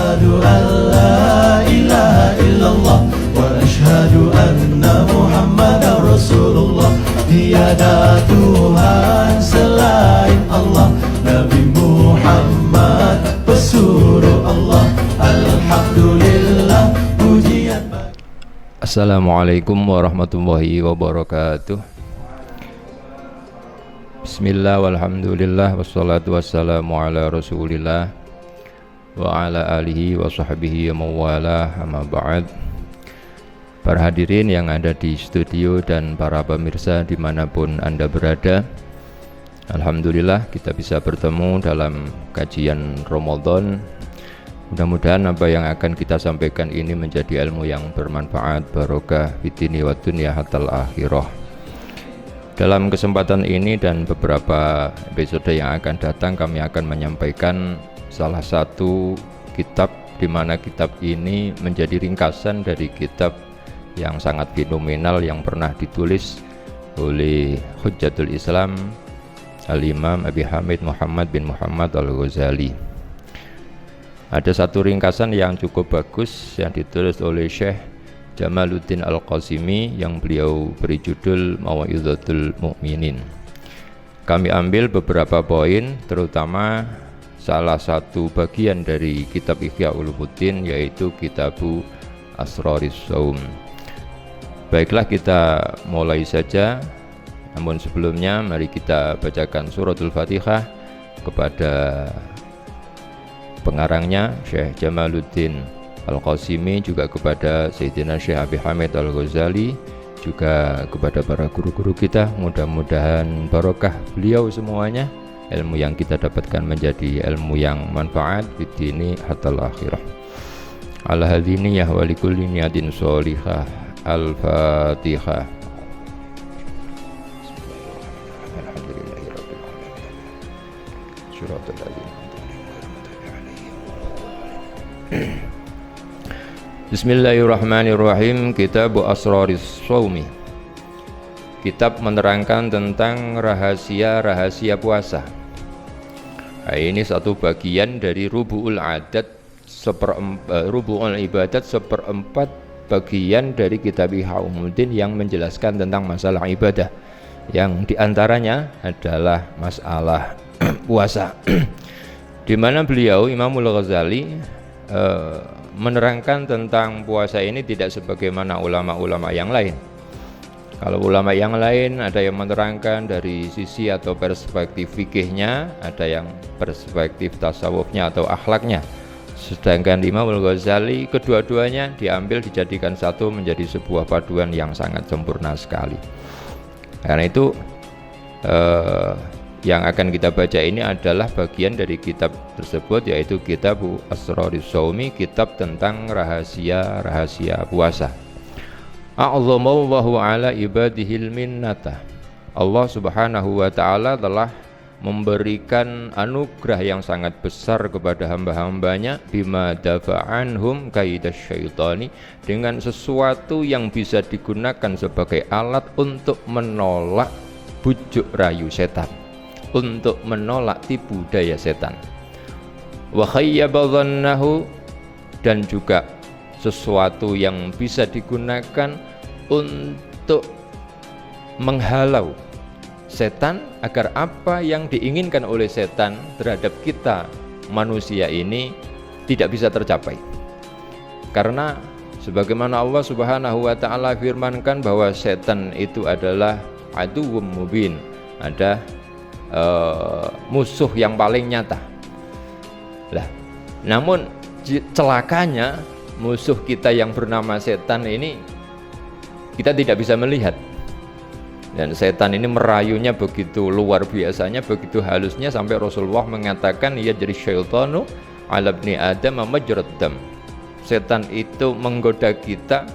Asyhadu an la ilaha illallah wa asyhadu anna Muhammadar Rasulullah. Tiada Tuhan selain Allah, Nabi Muhammad pesuruh Allah. Alhamdulillah, pujian bagi. Assalamualaikum warahmatullahi wabarakatuh. Bismillah walhamdulillah wassalatu wassalamu ala rasulillah wa ala alihi wa sahbihi wa mawalah, amma ba'd. Para hadirin yang ada di studio dan para pemirsa dimanapun Anda berada, alhamdulillah kita bisa bertemu dalam kajian Ramadan. Mudah-mudahan apa yang akan kita sampaikan ini menjadi ilmu yang bermanfaat, barokah fitini wa dunya hatal akhirah. Dalam kesempatan ini dan beberapa episode yang akan datang, kami akan menyampaikan salah satu kitab di mana kitab ini menjadi ringkasan dari kitab yang sangat fenomenal yang pernah ditulis oleh Hujjatul Islam Al-Imam Abi Hamid Muhammad bin Muhammad Al-Ghazali. Ada satu ringkasan yang cukup bagus yang ditulis oleh Syekh Jamaluddin Al-Qasimi yang beliau beri judul Mau'izatul Mu'minin. Kami ambil beberapa poin, terutama salah satu bagian dari kitab Ihya Ulumuddin, yaitu Kitabu Asroris Shaum. Baiklah, kita mulai saja. Namun sebelumnya mari kita bacakan suratul Fatihah kepada pengarangnya Syekh Jamaluddin Al-Qasimi, juga kepada Sayyidina Syekh Abi Hamid Al-Ghazali, juga kepada para guru-guru kita. Mudah-mudahan barokah beliau semuanya, ilmu yang kita dapatkan menjadi ilmu yang manfaat di dini hatal akhirah. Ala hadini ya walikulli niyatin sholihah. Al-Fatihah. Bismillahirrahmanirrahim. Kitabu Asroris Shaumi. Kitab menerangkan tentang rahasia-rahasia puasa. Nah, ini satu bagian dari rubu'ul adat, rubu'ul ibadat, seperempat bagian dari kitab Ihya Ulumuddin yang menjelaskan tentang masalah ibadah, yang diantaranya adalah masalah puasa. Di mana beliau Imamul Ghazali menerangkan tentang puasa ini tidak sebagaimana ulama-ulama yang lain. Kalau ulama yang lain ada yang menerangkan dari sisi atau perspektif fikihnya, ada yang perspektif tasawufnya atau akhlaknya. Sedangkan Imam Al-Ghazali kedua-duanya diambil, dijadikan satu menjadi sebuah paduan yang sangat sempurna sekali. Karena itu yang akan kita baca ini adalah bagian dari kitab tersebut, yaitu Kitabu Asroris Shaumi, kitab tentang rahasia-rahasia puasa. A'adzamallahu ala ibadihil minnata. Allah Subhanahu wa ta'ala telah memberikan anugerah yang sangat besar kepada hamba-hambanya, bima dafa'anhum kaidasyaitani, dengan sesuatu yang bisa digunakan sebagai alat untuk menolak bujuk rayu setan, untuk menolak tipu daya setan. Wa khayyaba dhannahu, dan juga sesuatu yang bisa digunakan untuk menghalau setan agar apa yang diinginkan oleh setan terhadap kita manusia ini tidak bisa tercapai. Karena sebagaimana Allah Subhanahu wa ta'ala firmankan bahwa setan itu adalah aduwwum mubin, ada musuh yang paling nyata. Lah, namun celakanya musuh kita yang bernama setan ini kita tidak bisa melihat. Dan setan ini merayunya begitu luar biasanya, begitu halusnya, sampai Rasulullah mengatakan ia jadi syaitanu ala ibni Adam majrad dam. Setan itu menggoda kita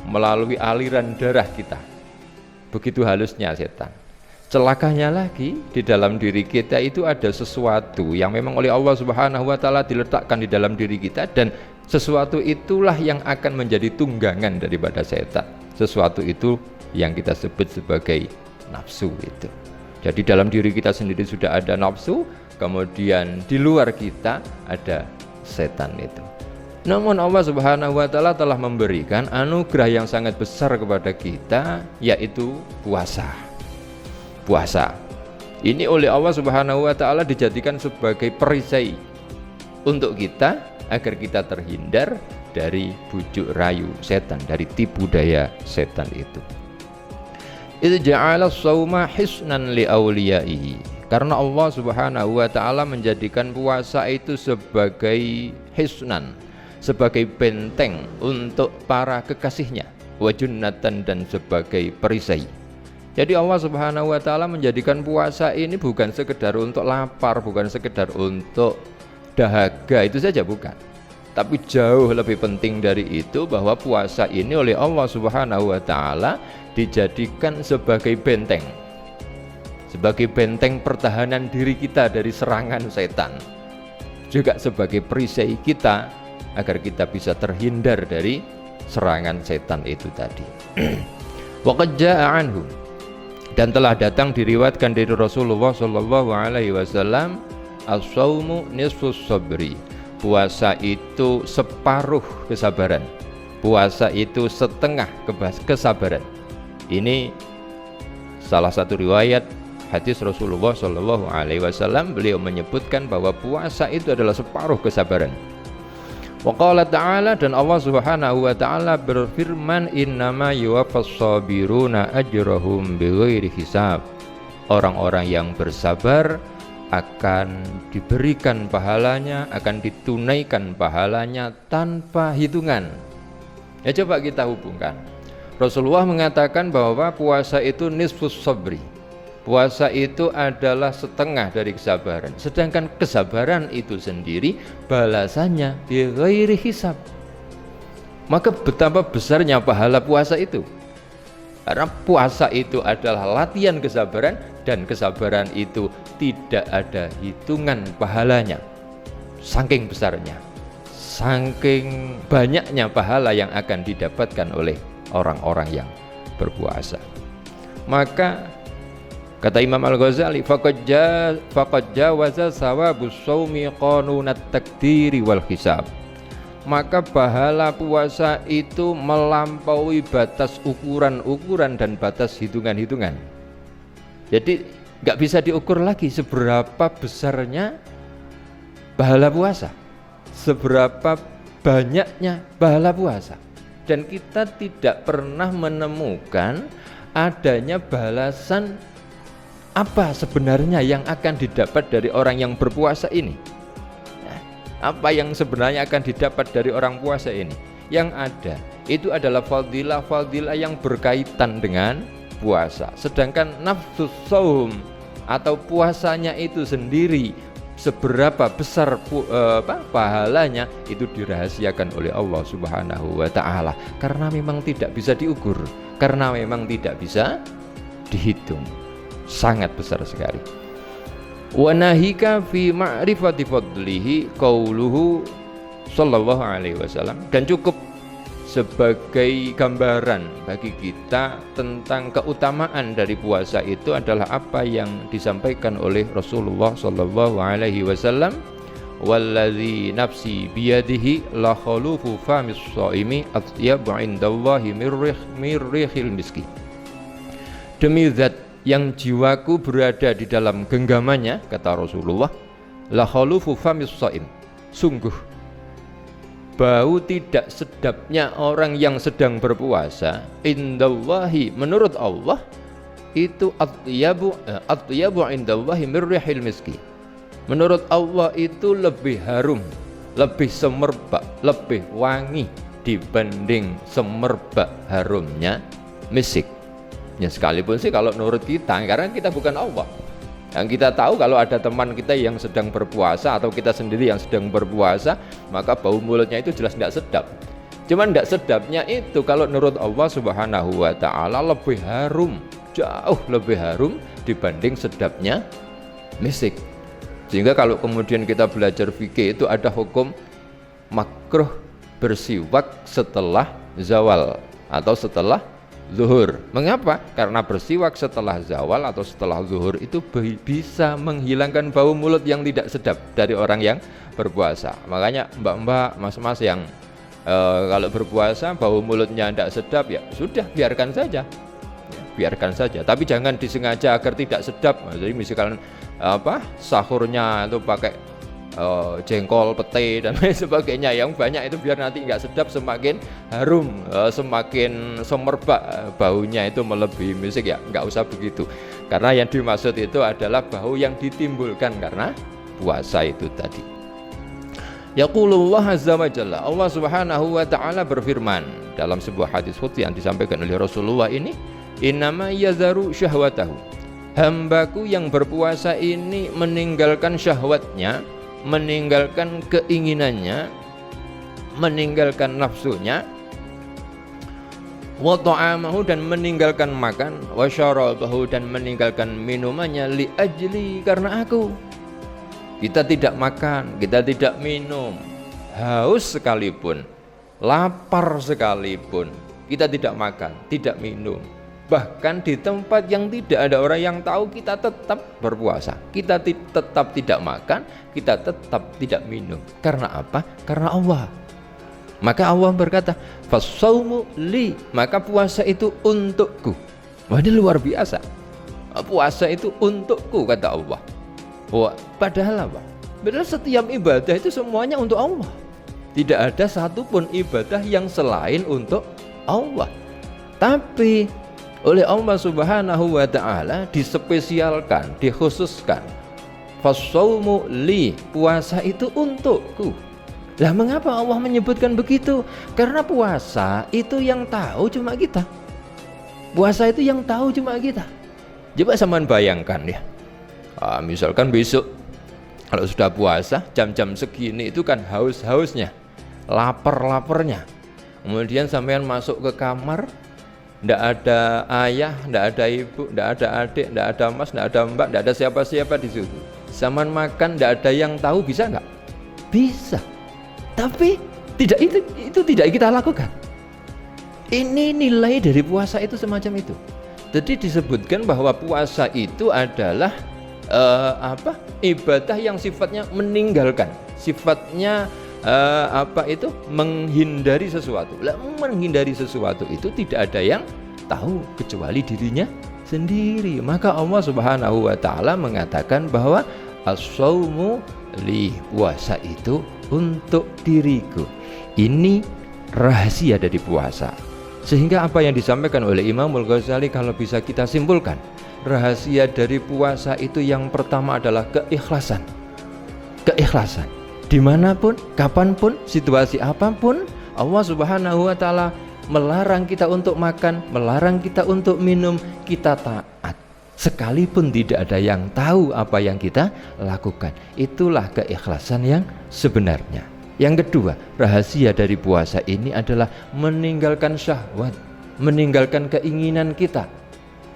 melalui aliran darah kita. Begitu halusnya setan. Celakanya lagi, di dalam diri kita itu ada sesuatu yang memang oleh Allah Subhanahu wa ta'ala diletakkan di dalam diri kita, dan sesuatu itulah yang akan menjadi tunggangan daripada setan. Sesuatu itu yang kita sebut sebagai nafsu itu. Jadi dalam diri kita sendiri sudah ada nafsu, kemudian di luar kita ada setan itu. Namun Allah Subhanahu wa taala telah memberikan anugerah yang sangat besar kepada kita, yaitu puasa. Puasa ini oleh Allah Subhanahu wa taala dijadikan sebagai perisai untuk kita agar kita terhindar dari bujuk rayu setan, dari tipu daya setan itu. Idz ja'ala shauma hisnan li awliyaihi. Karena Allah Subhanahu wa taala menjadikan puasa itu sebagai hisnan, sebagai benteng untuk para kekasihnya, wa junnatan, dan sebagai perisai. Jadi Allah Subhanahu wa taala menjadikan puasa ini bukan sekedar untuk lapar, bukan sekedar untuk dahaga, itu saja bukan. Tapi jauh lebih penting dari itu, bahwa puasa ini oleh Allah Subhanahu wa taala dijadikan sebagai benteng. Sebagai benteng pertahanan diri kita dari serangan setan. Juga sebagai perisai kita agar kita bisa terhindar dari serangan setan itu tadi. Wa qad jaa'a anhu, dan telah datang diriwayatkan dari Rasulullah sallallahu alaihi wasallam, as-shaumu nisfus sabri. Puasa itu separuh kesabaran. Puasa itu setengah kesabaran. Ini salah satu riwayat hadis Rasulullah sallallahu alaihi wasallam. Beliau menyebutkan bahwa puasa itu adalah separuh kesabaran. Wa qala ta'ala, dan Allah Subhanahu wa taala berfirman, innama yuwaffas sabiruna ajrahum bighairi hisab. Orang-orang yang bersabar akan diberikan pahalanya, akan ditunaikan pahalanya tanpa hitungan. Ya, coba kita hubungkan. Rasulullah mengatakan bahwa puasa itu nisfus sabri. Puasa itu adalah setengah dari kesabaran. Sedangkan kesabaran itu sendiri balasannya bighairi hisab. Maka betapa besarnya pahala puasa itu. Karena puasa itu adalah latihan kesabaran, dan kesabaran itu tidak ada hitungan pahalanya. Saking besarnya, saking banyaknya pahala yang akan didapatkan oleh orang-orang yang berpuasa. Maka kata Imam Al-Ghazali, faqad jawaza sawabus shaumi qanunat takdiri wal hisab. Maka pahala puasa itu melampaui batas ukuran-ukuran dan batas hitungan-hitungan. Jadi nggak bisa diukur lagi seberapa besarnya pahala puasa, seberapa banyaknya pahala puasa. Dan kita tidak pernah menemukan adanya balasan apa sebenarnya yang akan didapat dari orang yang berpuasa ini. Apa yang sebenarnya akan didapat dari orang puasa ini? Yang ada itu adalah fadilah-fadilah yang berkaitan dengan puasa. Sedangkan nafsus shaum atau puasanya itu sendiri, seberapa besar pahalanya, itu dirahasiakan oleh Allah Subhanahu wa taala, karena memang tidak bisa diukur, karena memang tidak bisa dihitung. Sangat besar sekali. Wa nahika fi ma'rifati fadlihi qauluhu sallallahu alaihi wasallam, dan cukup sebagai gambaran bagi kita tentang keutamaan dari puasa itu adalah apa yang disampaikan oleh Rasulullah sallallahu alaihi wasallam, wallazi nafsi biyadihi la khalufu famis shaimi atyabu indallahi mirrihil miski. Demi zat yang jiwaku berada di dalam genggamannya, kata Rasulullah, la khalufu famis shaim, sungguh bau tidak sedapnya orang yang sedang berpuasa, indallahi, menurut Allah, itu atyabu indallahi mirrihil miski. Menurut Allah itu lebih harum, lebih semerbak, lebih wangi dibanding semerbak harumnya misik. Ya, sekalipun sih kalau menurut kita, karena kita bukan Allah. Yang kita tahu, kalau ada teman kita yang sedang berpuasa atau kita sendiri yang sedang berpuasa, maka bau mulutnya itu jelas tidak sedap. Cuman tidak sedapnya itu kalau menurut Allah Subhanahu wa taala lebih harum, jauh lebih harum dibanding sedapnya misik. Sehingga kalau kemudian kita belajar fikih, itu ada hukum makruh bersiwak setelah zawal atau setelah zuhur. Mengapa? Karena bersiwak setelah zawal atau setelah zuhur itu bisa menghilangkan bau mulut yang tidak sedap dari orang yang berpuasa. Makanya mbak-mbak, mas-mas yang kalau berpuasa bau mulutnya tidak sedap, ya sudah, biarkan saja. Biarkan saja, tapi jangan disengaja agar tidak sedap. Jadi misalkan sahurnya itu pakai jengkol, pete dan lain sebagainya yang banyak, itu biar nanti nggak sedap, semakin harum, semakin semerbak baunya itu melebihi musik, ya nggak usah begitu. Karena yang dimaksud itu adalah bau yang ditimbulkan karena puasa itu tadi. Yaqulullah azza wa jalla, Allah subhanahu wa ta'ala berfirman dalam sebuah hadis qudsi yang disampaikan oleh Rasulullah ini, innama yazaru syahwatahu, hambaku yang berpuasa ini meninggalkan syahwatnya, meninggalkan keinginannya, meninggalkan nafsunya, wa ta'amahu, dan meninggalkan makan, wa syarabahu, dan meninggalkan minumannya, li ajli, karena aku. Kita tidak makan, kita tidak minum, haus sekalipun, lapar sekalipun, kita tidak makan, tidak minum. Bahkan di tempat yang tidak ada orang yang tahu, kita tetap berpuasa. Kita tetap tidak makan, kita tetap tidak minum. Karena apa? Karena Allah. Maka Allah berkata, fasaumu li, maka puasa itu untukku. Wah, ini luar biasa. Puasa itu untukku, kata Allah. Wah, padahal apa? Padahal setiap ibadah itu semuanya untuk Allah. Tidak ada satupun ibadah yang selain untuk Allah. Tapi oleh Allah subhanahu wa ta'ala dispesialkan, dikhususkan. Fasaumu li, puasa itu untukku. Lah mengapa Allah menyebutkan begitu? Karena puasa itu yang tahu cuma kita. Puasa itu yang tahu cuma kita. Coba sampean bayangkan ya. Misalkan besok kalau sudah puasa jam-jam segini itu kan haus-hausnya, lapar-laparnya. Kemudian sampean masuk ke kamar, ndak ada ayah, ndak ada ibu, ndak ada adik, ndak ada mas, ndak ada mbak, ndak ada siapa-siapa di situ. Zaman makan ndak ada yang tahu, bisa nggak? Bisa. Tapi tidak, itu tidak kita lakukan. Ini nilai dari puasa itu semacam itu. Jadi disebutkan bahwa puasa itu adalah ibadah yang sifatnya meninggalkan, sifatnya menghindari sesuatu. Menghindari sesuatu itu tidak ada yang tahu kecuali dirinya sendiri. Maka Allah subhanahu wa ta'ala mengatakan bahwa as-saumu li, puasa itu untuk diriku. Ini rahasia dari puasa. Sehingga apa yang disampaikan oleh Imam Al-Ghazali kalau bisa kita simpulkan, rahasia dari puasa itu yang pertama adalah keikhlasan. Keikhlasan. Dimanapun, kapanpun, situasi apapun, Allah subhanahu wa ta'ala melarang kita untuk makan, melarang kita untuk minum, kita taat. Sekalipun tidak ada yang tahu apa yang kita lakukan. Itulah keikhlasan yang sebenarnya. Yang kedua, rahasia dari puasa ini adalah meninggalkan syahwat, meninggalkan keinginan kita,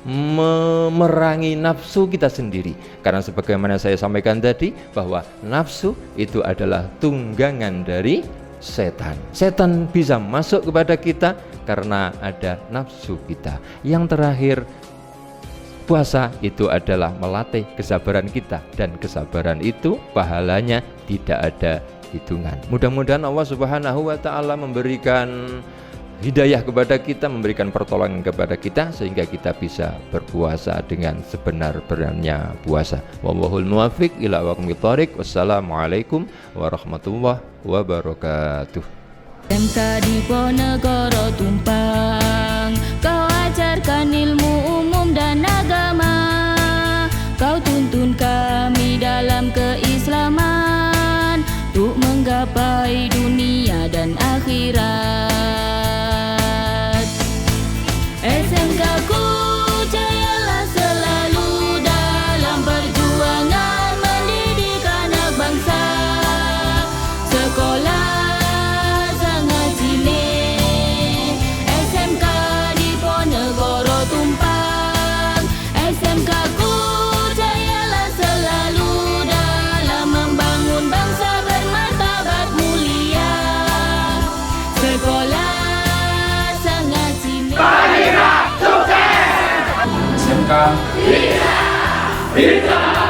memerangi nafsu kita sendiri. Karena sebagaimana saya sampaikan tadi, bahwa nafsu itu adalah tunggangan dari setan. Setan bisa masuk kepada kita karena ada nafsu kita. Yang terakhir, puasa itu adalah melatih kesabaran kita, dan kesabaran itu pahalanya tidak ada hitungan. Mudah-mudahan Allah subhanahu wa ta'ala memberikan hidayah kepada kita, memberikan pertolongan kepada kita, sehingga kita bisa berpuasa dengan sebenar-benarnya puasa. Wallahul muwaffiq ila aqwamit thoriq. Wassalamualaikum warahmatullahi wabarakatuh. MK Diponegoro tumpang, kau ajarkan ilmu umum dan agama, kau tuntun kami dalam keislaman, untuk menggapai dunia dan akhirat. SMK ku jayalah selalu dalam perjuangan mendidik anak bangsa. Sekolah sangat cilik, SMK Diponegoro tumpang. SMK ku jayalah selalu dalam membangun bangsa bermartabat mulia. Sekolah Bisa.